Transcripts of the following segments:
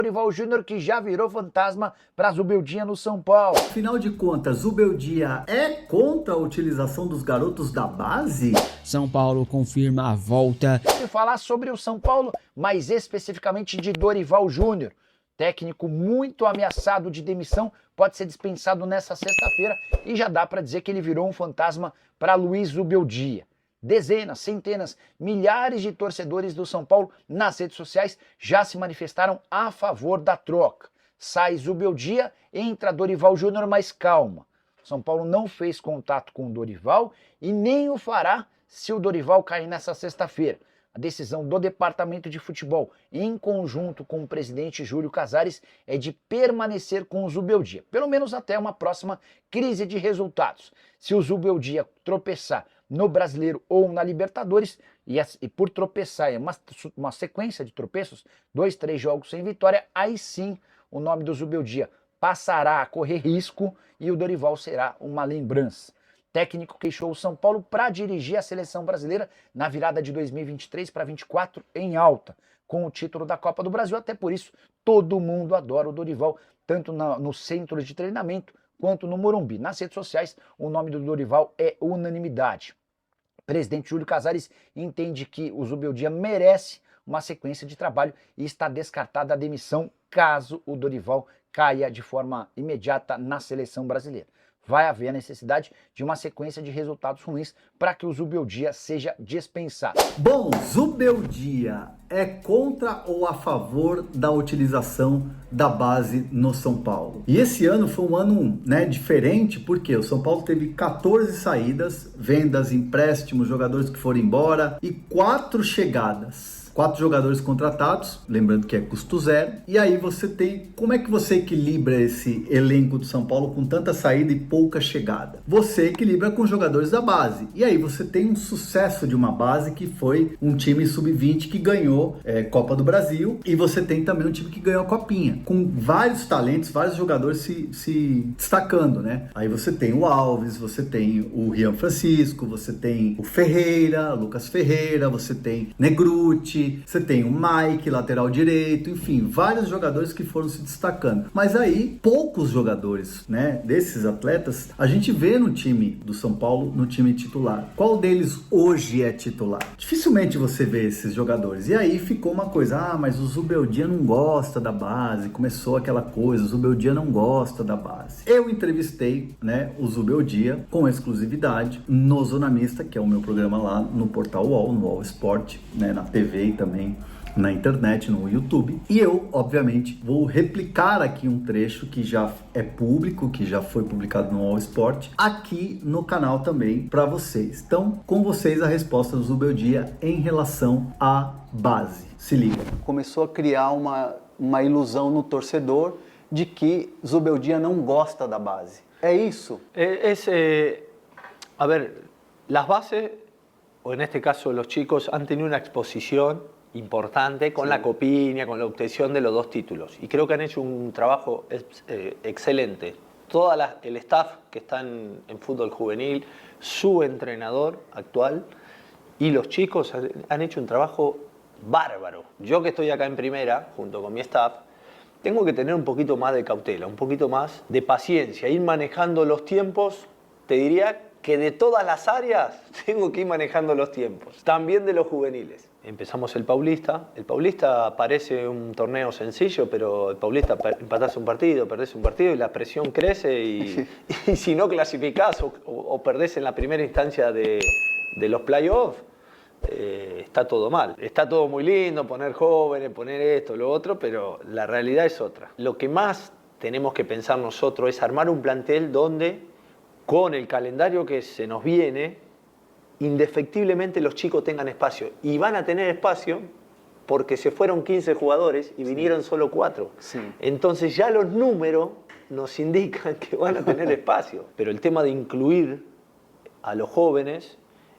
Dorival Júnior, que já virou fantasma para Zubeldia no São Paulo. Afinal de contas, Zubeldia é contra a utilização dos garotos da base? São Paulo confirma a volta. E falar sobre o São Paulo, mais especificamente de Dorival Júnior. Técnico muito ameaçado de demissão, pode ser dispensado nessa sexta-feira e já dá para dizer que ele virou um fantasma para Luiz Zubeldia. Dezenas, centenas, milhares de torcedores do São Paulo nas redes sociais já se manifestaram a favor da troca. Sai Zubeldia, entra Dorival Júnior, mas calma. São Paulo não fez contato com o Dorival e nem o fará se o Dorival cair nessa sexta-feira. A decisão do Departamento de Futebol, em conjunto com o presidente Júlio Casares, é de permanecer com o Zubeldia, pelo menos até uma próxima crise de resultados. Se o Zubeldia tropeçar no Brasileiro ou na Libertadores, e por tropeçar é uma sequência de tropeços, 2, 3 jogos sem vitória, aí sim o nome do Zubeldia passará a correr risco e o Dorival será uma lembrança. Técnico que deixou o São Paulo para dirigir a seleção brasileira na virada de 2023 para 2024 em alta, com o título da Copa do Brasil. Até por isso, todo mundo adora o Dorival, tanto no centro de treinamento quanto no Morumbi. Nas redes sociais, o nome do Dorival é unanimidade. O presidente Júlio Casares entende que o Zubeldia merece uma sequência de trabalho e está descartada a demissão caso o Dorival caia de forma imediata na seleção brasileira. Vai haver a necessidade de uma sequência de resultados ruins para que o Zubeldia seja dispensado. Bom, Zubeldia é contra ou a favor da utilização da base no São Paulo? E esse ano foi um ano, diferente, porque o São Paulo teve 14 saídas, vendas, empréstimos, jogadores que foram embora e 4 chegadas. 4 jogadores contratados, lembrando que é custo zero. E aí você tem, como é que você equilibra esse elenco do São Paulo com tanta saída e pouca chegada? Você equilibra com jogadores da base. E aí você tem um sucesso de uma base que foi um time sub-20 que ganhou Copa do Brasil. E você tem também um time que ganhou a Copinha, com vários talentos, vários jogadores se destacando, né? Aí você tem o Alves, você tem o Rian Francisco, você tem o Ferreira, Lucas Ferreira, você tem Negruti, você tem o Mike, lateral direito, enfim, vários jogadores que foram se destacando. Mas aí, poucos jogadores, desses atletas, a gente vê no time do São Paulo, no time titular. Qual deles hoje é titular? Dificilmente você vê esses jogadores. E aí ficou uma coisa, mas o Zubeldia não gosta da base, começou aquela coisa, o Zubeldia não gosta da base. Eu entrevistei, o Zubeldia com exclusividade no Zona Mista, que é o meu programa lá no Portal UOL, no UOL Sport, na TV e também na internet, no YouTube. E eu, obviamente, vou replicar aqui um trecho que já é público, que já foi publicado no All Sport, aqui no canal também para vocês. Então, com vocês a resposta do Zubeldia em relação à base. Se liga. Começou a criar uma ilusão no torcedor de que Zubeldia não gosta da base. É isso? A ver, las bases, o en este caso los chicos, han tenido una exposición importante con la Copiña, con la obtención de los 2 títulos. Y creo que han hecho un trabajo excelente. Todo el staff que está en fútbol juvenil, su entrenador actual y los chicos han hecho un trabajo bárbaro. Yo que estoy acá en primera, junto con mi staff, tengo que tener un poquito más de cautela, un poquito más de paciencia, ir manejando los tiempos, te diría que de todas las áreas tengo que ir manejando los tiempos, también de los juveniles. Empezamos el Paulista parece un torneo sencillo, pero el Paulista empatás un partido, perdés un partido y la presión crece y si no clasificás o perdés en la primera instancia de los playoffs, está todo mal. Está todo muy lindo, poner jóvenes, poner esto, lo otro, pero la realidad es otra. Lo que más tenemos que pensar nosotros es armar un plantel donde, con el calendario que se nos viene, indefectiblemente los chicos tengan espacio. Y van a tener espacio porque se fueron 15 jugadores y vinieron solo 4. Sí. Entonces ya los números nos indican que van a tener espacio. Pero el tema de incluir a los jóvenes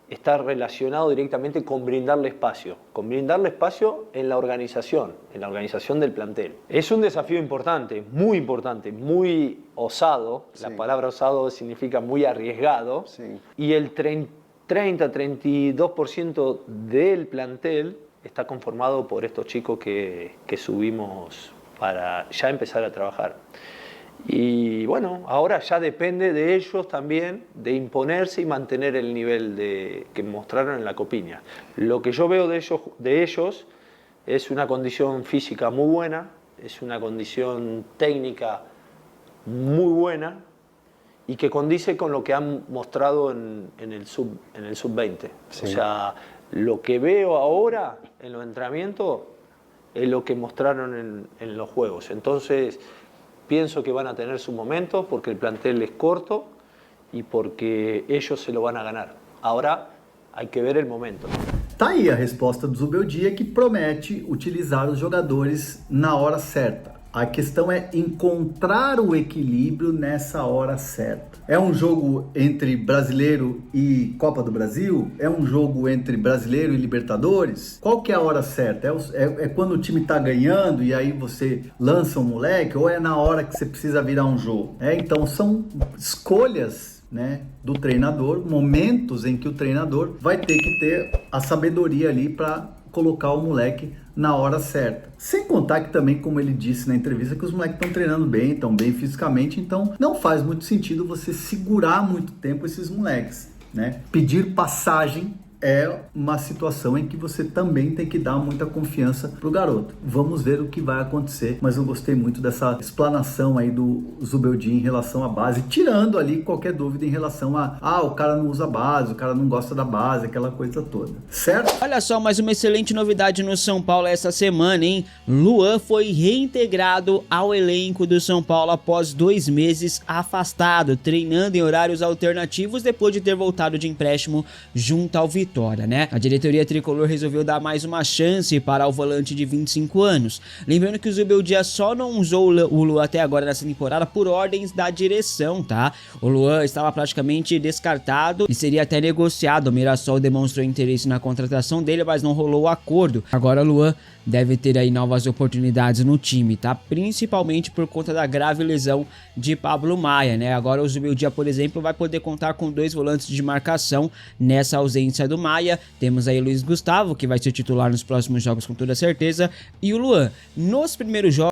está relacionado directamente con brindarle espacio en la organización del plantel. Es un desafío importante, muy osado. Sí. La palabra osado significa muy arriesgado. Sí. Y el 30-32% del plantel está conformado por estos chicos que subimos para ya empezar a trabajar. Y bueno, ahora ya depende de ellos también de imponerse y mantener el nivel que mostraron en la Copiña. Lo que yo veo de ellos es una condición física muy buena, es una condición técnica muy buena y que condice con lo que han mostrado en el sub-20. Sí. O sea, lo que veo ahora en los entrenamientos es lo que mostraron en los juegos. Entonces, pienso que van a tener su momento porque el plantel es corto y porque ellos se lo van a ganar. Ahora hay que ver el momento. Tá aí a resposta do Zubeldia, que promete utilizar os jogadores na hora certa. A questão é encontrar o equilíbrio nessa hora certa. É um jogo entre brasileiro e Copa do Brasil? É um jogo entre brasileiro e Libertadores? Qual que é a hora certa? É quando o time tá ganhando e aí você lança um moleque? Ou é na hora que você precisa virar um jogo? Então são escolhas, né, do treinador, momentos em que o treinador vai ter que ter a sabedoria ali para colocar o moleque na hora certa. Sem contar que também, como ele disse na entrevista, que os moleques estão treinando bem, estão bem fisicamente, então não faz muito sentido você segurar muito tempo esses moleques, né? Pedir passagem é uma situação em que você também tem que dar muita confiança pro garoto. Vamos ver o que vai acontecer, mas eu gostei muito dessa explanação aí do Zubeldia em relação à base, tirando ali qualquer dúvida em relação o cara não usa base, o cara não gosta da base, aquela coisa toda, certo? Olha só, mais uma excelente novidade no São Paulo essa semana, hein? Luan foi reintegrado ao elenco do São Paulo após 2 meses afastado, treinando em horários alternativos depois de ter voltado de empréstimo junto ao Vitória, né? A diretoria tricolor resolveu dar mais uma chance para o volante de 25 anos. Lembrando que o Zubeldia só não usou o Luan até agora nessa temporada por ordens da direção, tá? O Luan estava praticamente descartado e seria até negociado. O Mirassol demonstrou interesse na contratação dele, mas não rolou o acordo. Agora o Luan deve ter aí novas oportunidades no time, tá? Principalmente por conta da grave lesão de Pablo Maia, né? Agora o Zubeldia, por exemplo, vai poder contar com 2 volantes de marcação nessa ausência do Maia. Temos aí Luiz Gustavo, que vai ser titular nos próximos jogos com toda certeza, e o Luan. Nos primeiros jogos,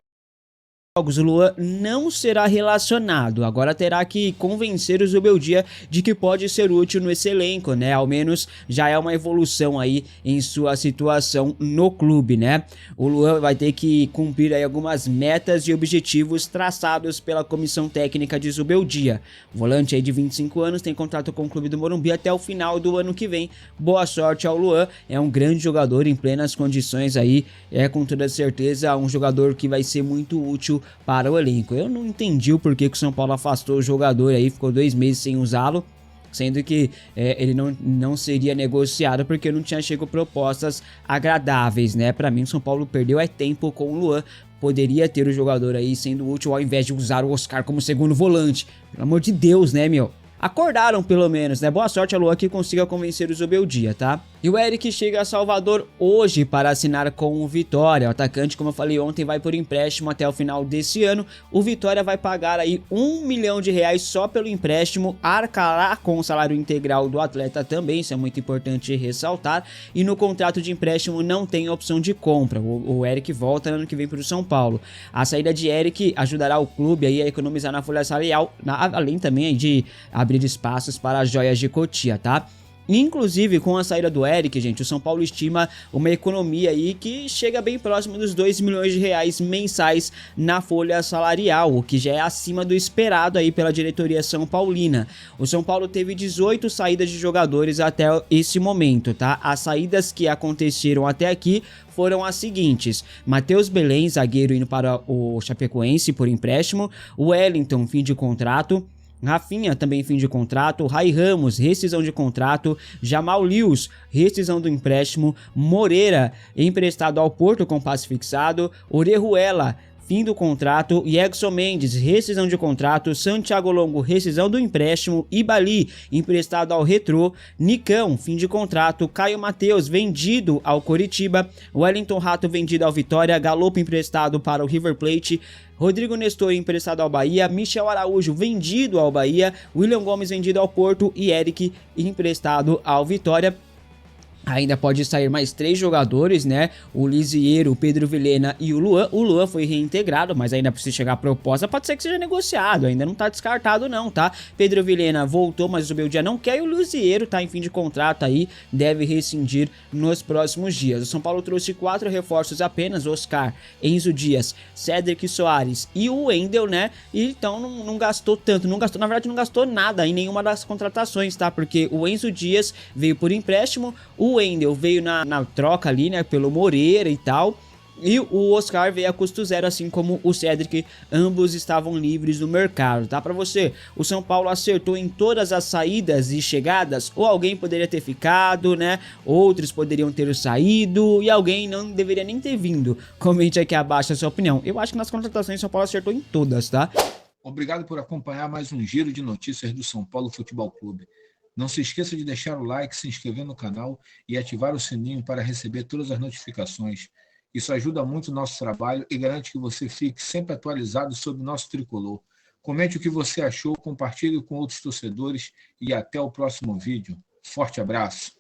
o Luan não será relacionado, agora terá que convencer o Zubeldia de que pode ser útil nesse elenco, né? Ao menos já é uma evolução aí em sua situação no clube, né? O Luan vai ter que cumprir aí algumas metas e objetivos traçados pela comissão técnica de Zubeldia. O volante aí de 25 anos tem contrato com o clube do Morumbi até o final do ano que vem. Boa sorte ao Luan, é um grande jogador em plenas condições aí, com toda certeza um jogador que vai ser muito útil para o elenco. Eu não entendi o porquê que o São Paulo afastou o jogador aí, ficou 2 meses sem usá-lo, sendo que ele não seria negociado porque não tinha chego propostas agradáveis, né? Para mim o São Paulo perdeu tempo com o Luan, poderia ter o jogador aí sendo útil ao invés de usar o Oscar como segundo volante. Pelo amor de Deus, né, meu? Acordaram pelo menos, né? Boa sorte a Luan que consiga convencer o Zubeldia, tá? E o Eric chega a Salvador hoje para assinar com o Vitória. O atacante, como eu falei ontem, vai por empréstimo até o final desse ano. O Vitória vai pagar aí R$1 milhão só pelo empréstimo, arcará com o salário integral do atleta também, isso é muito importante ressaltar. E no contrato de empréstimo não tem opção de compra. O Eric volta no ano que vem para o São Paulo. A saída de Eric ajudará o clube aí a economizar na folha salarial, além também de abrir espaços para as joias de Cotia, tá? Inclusive, com a saída do Eric, gente, o São Paulo estima uma economia aí que chega bem próximo dos R$2 milhões mensais na folha salarial, o que já é acima do esperado aí pela diretoria são paulina. O São Paulo teve 18 saídas de jogadores até esse momento, tá? As saídas que aconteceram até aqui foram as seguintes: Matheus Belém, zagueiro, indo para o Chapecoense por empréstimo, o Wellington, fim de contrato, Rafinha, também fim de contrato, Rai Ramos, rescisão de contrato, Jamal Lewis, rescisão do empréstimo, Moreira, emprestado ao Porto com passe fixado, Orejuela, fim do contrato, Edson Mendes, rescisão de contrato, Santiago Longo, rescisão do empréstimo, Ibali, emprestado ao Retrô, Nicão, fim de contrato, Caio Mateus, vendido ao Coritiba, Wellington Rato, vendido ao Vitória, Galopo, emprestado para o River Plate, Rodrigo Nestor, emprestado ao Bahia, Michel Araújo, vendido ao Bahia, William Gomes, vendido ao Porto e Eric, emprestado ao Vitória. Ainda pode sair mais 3 jogadores, né? O Lisieiro, o Pedro Vilhena e o Luan. O Luan foi reintegrado, mas ainda precisa chegar a proposta. Pode ser que seja negociado, ainda não tá descartado não, tá? Pedro Vilhena voltou, mas o Zubeldia não quer. E o Lisieiro tá em fim de contrato aí, deve rescindir nos próximos dias. O São Paulo trouxe 4 reforços apenas: Oscar, Enzo Dias, Cédric Soares e o Wendel, né? E então não gastou tanto, na verdade não gastou nada em nenhuma das contratações, tá? Porque o Enzo Dias veio por empréstimo, o Wendel veio na troca ali, né, pelo Moreira e tal, e o Oscar veio a custo zero, assim como o Cédric. Ambos estavam livres no mercado, tá? Pra você, o São Paulo acertou em todas as saídas e chegadas, ou alguém poderia ter ficado, né? Outros poderiam ter saído e alguém não deveria nem ter vindo. Comente aqui abaixo a sua opinião. Eu acho que nas contratações o São Paulo acertou em todas, tá? Obrigado por acompanhar mais um giro de notícias do São Paulo Futebol Clube. Não se esqueça de deixar o like, se inscrever no canal e ativar o sininho para receber todas as notificações. Isso ajuda muito o nosso trabalho e garante que você fique sempre atualizado sobre o nosso tricolor. Comente o que você achou, compartilhe com outros torcedores e até o próximo vídeo. Forte abraço!